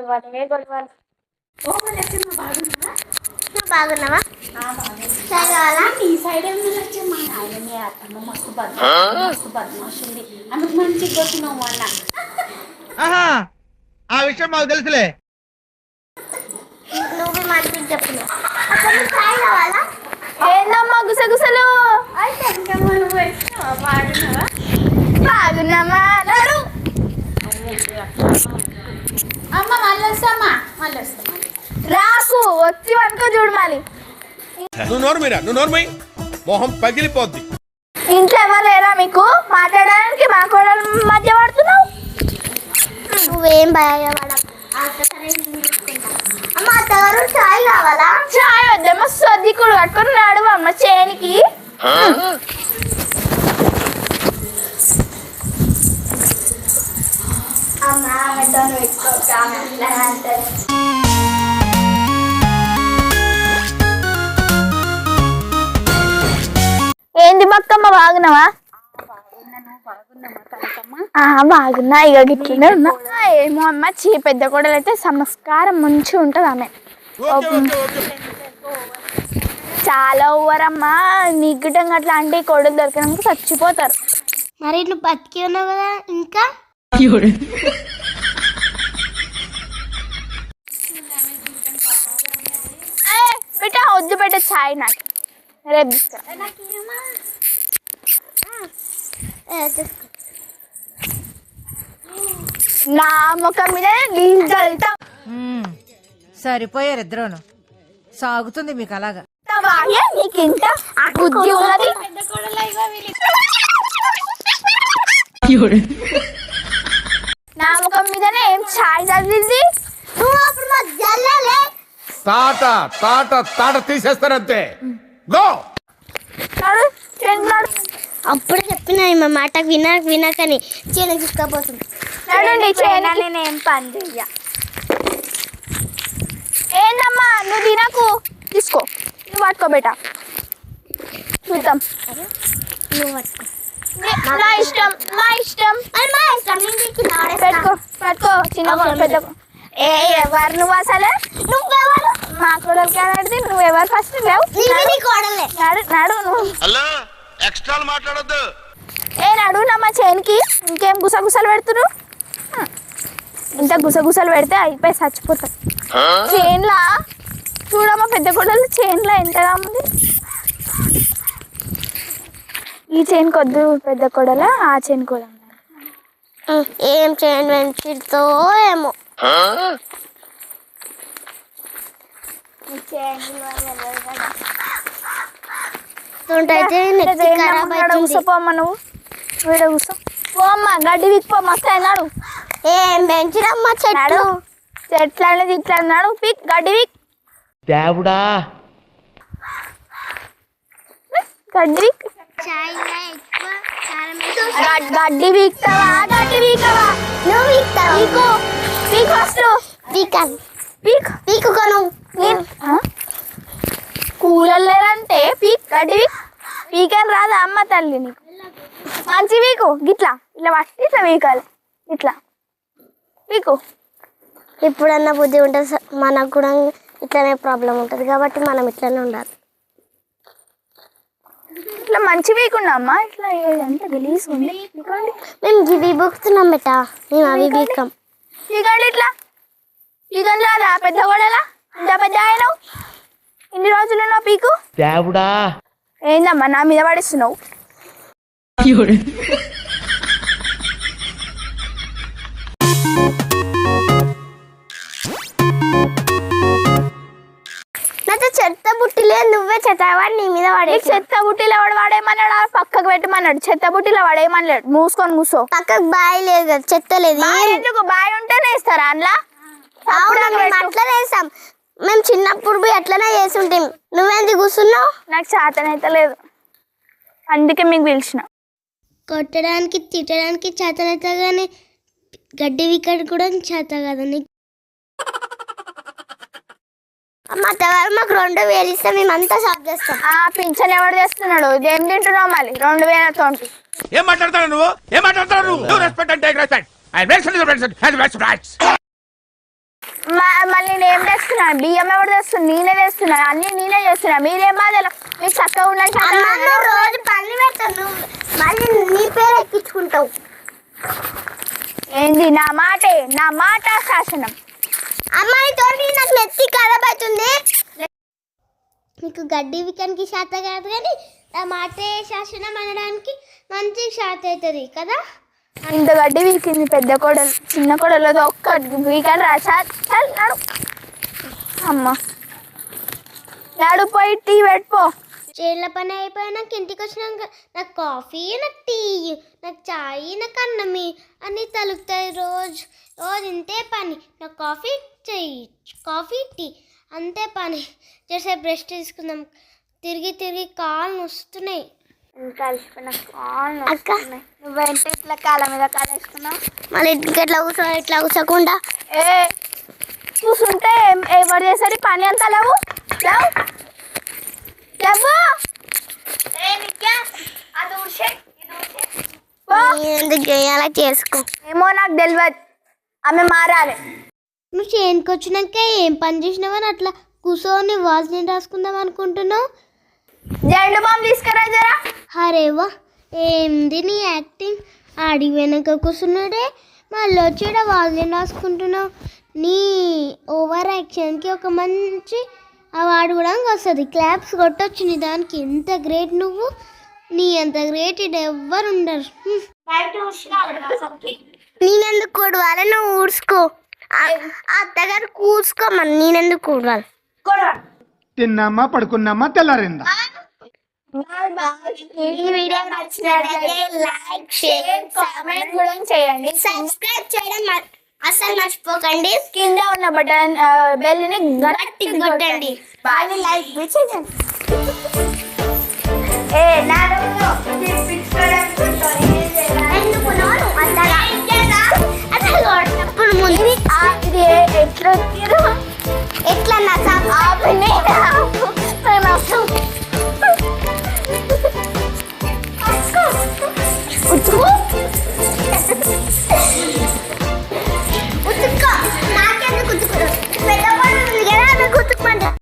గొడవలు బాగున్నావా? ఈ సైడ్ ఏమన్నా ఆయననే అత్తమ్మ మస్తు బద్మాష్ ఉంది. అందుకు మంచిగా కొట్టినావు అన్న. ఆ విషయం మాకు తెలుసులే. నువ్వు మంచిగా చెప్పినావు. చాయ్ కావాలా? ఏందమ్మా గుసగుసలు? బాగున్నామా అమ్మ మళ్ళీ వస్తామా? రాకు వచ్చి వనుకో చూడు మళ్ళీ. నువ్వు నోర్మై మొహం పగిలిపోద్ది. ఇంట్లో ఎవరు లేరా మీకు మాట్లాడడానికి? మా కోడల మధ్య పడుతున్నావు. నువ్వేం భయపడకు. అమ్మ అత్తగారు చాయ్ కావాలా? చాయ్ వద్దమ్మా, సర్దికుడు కట్టుకొని నడువు అమ్మ చేనికి. ఏంది బక్కమ్మ బాగున్నావా? బాగున్నా. ఇక గిట్లనే ఉన్నా. ఏమో అమ్మ పెద్ద కోడలు అయితే సంస్కారం మంచిగా ఉంటుంది. ఆమె చాలా ఓవరమ్మా. నిగ్గుటంగా అట్లా అంటే కోడలు దొరికినాక చచ్చిపోతారు. మరి ఇట్లా బతికి ఉన్నావు కదా ఇంకా. బిడ్డ వద్దు పెట్ట ఛాయ్ నాకు రేపు నా ముఖం మీద నీళ్ళు చల్లుతా. సరిపోయారు ఇద్దరును. సాగుతుంది మీకు అలాగా. నీకు ఇంత బుద్ధి ఉన్నది. నా ముఖం మీదనే ఏం ఛాయ్ చల్లింది. నువ్వు అప్పుడు మాకు జల్లలే. తాట తీసేస్తారంతే. గో అప్పుడు చెప్పిన మా మాట వినకని చేను తీసుకపోతుంది. నేనేం పని చెయ్య. ఏందమ్మా నువ్వు తినకు, తీసుకో. నువ్వు పట్టుకో బేట, చూద్దాం. నువ్వు పట్టుకో. నా ఇష్టం పెట్టుకో పట్టుకో. చిన్న పెద్ద ఎవరు నువ్వు? అసలు నువ్వెవరు? మా కోడలు కాదండి. నువ్వెవరు? ఫస్ట్ లేవు. నడు నువ్వు. నడు నమ్మా చేనికి. ఇంకేం గుసగుసలు పెడుతురు? ఇంత గుసగుసలు పెడితే అయిపోయి చచ్చిపోతాం. చేన్లా చూడమ్మా పెద్ద కోడలు చేన్లా ఎంతగా ఉంది. ఈ చేను కొద్దు పెద్ద కోడల, ఆ చేను కూడా ఏం చేయను వెంటితో ఏమో. కూసోమ్మ నువ్వు. వీడ కూసో పోమ్మ. గడ్డి విక్కు మస్తు అయినాడు. ఏం పెంచినమ్మా చెట్లు అనేది ఇట్లా అన్నాడు. పిక్ గడ్డి విక్. దేవుడా గడ్డి విక్. గడ్డి వీక్తావా? నువ్వు వీక్తావా? పీక్ ఫస్ట్. పీక్ కొను. కూలర్ లేదంటే పీక్. గడ్డి వీక్. పీకని రాదా అమ్మ తల్లి నీకు? మంచి వీకు. గిట్లా ఇట్లా పట్టి ఇట్లా వీకాలి. ఇట్లా వీకు. ఎప్పుడన్నా బుద్ధి ఉంటుంది. మనకు కూడా ఇట్లానే ప్రాబ్లం ఉంటుంది కాబట్టి మనం ఇట్లానే ఉండాలి. ఇట్లా మంచి వీకున్నా అమ్మ. ఇట్లా ఏదంటే రిలీజ్ ఉంది. మేము గివి బుక్తున్నాం బెట. మేము అవి బీకం. పీకండి ఇట్లా. పీకండి రాదా పెద్ద గోడలా? ఇంత పెద్ద ఆయన ఇన్ని రోజులు ఉన్నావు పీకు. దేవుడా ఏందమ్మా నా మీద పడిస్తున్నావు? నాతో చెత్త బుట్టిలే నువ్వే చెత్తవాడు నీ మీద పడే. చెత్త బుట్టిలో ఎవడు వాడేమన్నాడు? పక్కకు పెట్టమన్నాడు. చెత్త బుట్టిలో వాడేమన్నాడు? మూసుకొని కూసో. పక్కకు బాయ్ లేదు కదా, చెత్త లేదు. ఎందుకు బాయ్ ఉంటేనే ఇస్తారా అందులో? అట్లనే వేస్తాం. మేము చిన్నప్పుడు పోయి అట్లనే చేసి ఉంటాం. నువ్వేంది కూర్చున్నావు? నాకు చేతనైతే లేదు, అందుకే మీకు పిలిచిన. కొట్టడానికి తిట్టడానికి చేతనైతే కానీ గడ్డి వికెట్ కూడా చేత కదా నీకు. అమ్మ తవారు మాకు 2000 ఇస్తే మేమంతా సాఫ్ చేస్తాం. పింఛన్ ఎవరు చేస్తున్నాడు? ఏం తింటున్నావు మళ్ళీ 2000తో? ఏం మాట్లాడతావు నువ్వు? మళ్ళీ నేను ఏం తెస్తున్నాను? బియ్యం ఎవరు తెస్తున్నాను? నేనే తెస్తున్నాను. అన్ని నేనే చేస్తున్నా. మీరేం బాధలు? మీకు చక్కగా ఉండాలి. రోజు పని పెడతాను, మళ్ళీ నీ పేరు ఎక్కించుకుంటావు. ఏంది? నా మాట శాసనం. అమ్మాయి తోటి నాకు నెత్తి ఖరాబ్ అవుతుంది. నీకు గడ్డి వికడానికి శాత కాదు, కానీ నా మాటే శాసనం అనడానికి మంచి శాత అవుతుంది కదా. ఇంత గడ్డి వీకింది పెద్ద కోడలు. చిన్న కోడలు ఒక్క వీకని నడు. అమ్మ నడు, పోయి టీ పెట్టుకో. చేళ్ళ పని అయిపోయినాక ఇంటికి వచ్చినాక నాకు కాఫీ, నాకు టీ, నాకు చాయ్, నాకు అన్నమి అన్నీ తలుపుతాయి. రోజు ఇంతే పని. నాకు కాఫీ చెయ్యి, కాఫీ టీ అంతే పని. చేసేపు రెస్ట్ తీసుకుందాం. తిరిగి కాళ్ళు వస్తున్నాయి. కలిసిపోయిన అక్క, నువ్వేంటి ఇట్లా కాళ్ళ మీద కాలేసుకున్నావు? మళ్ళీ ఇట్లా కూర్చోకుండా చూసుంటే ఎవరు చేసరి పని అంతా లేవు. ఎందుకు చేయాలా చేసుకో. ఏమో నాకు తెలియదు. ఆమె మారాలి. నువ్వు చేనుకి వచ్చినాక ఏం పని చేసినావని అట్లా కూర్చొని వాజ్ని రాసుకుందాం అనుకుంటున్నావు? జెండు బాంబు తీసుకురా జరా. అరేవా, ఏంది నీ యాక్టింగ్? ఆడి వెనక కూర్చున్నాడే, మళ్ళీ వచ్చి వాజ్ని రాసుకుంటున్నావు. నీ ఓవర్ యాక్షన్కి ఒక మంచి అవార్డు కూడా వస్తుంది. క్లాప్స్ కొట్టొచ్చు నీ దానికి. ఎంత గ్రేట్ నువ్వు. నీ అంత గ్రేట్ ఇది ఎవ్వరు ఉండరు. నేనెందుకు కూడవాలి? నువ్వు ఊడ్చుకో. అత్తగారు కూర్చుకోమని నేనెందుకు కూడవాలి? తిన్నామా పడుకున్నామా తెల్లారిందా? ఈ వీడియో నచ్చినట్లయితే లైక్, షేర్, కామెంట్ కూడా చేయండి. సబ్స్క్రైబ్ చేయడం అసలు మర్చిపోకండి. కింద ఉన్న బటన్ బెల్ ని గట్టిగా కొట్టండి. బాగా లైక్ చేయండి. ఎందుకు అంతగా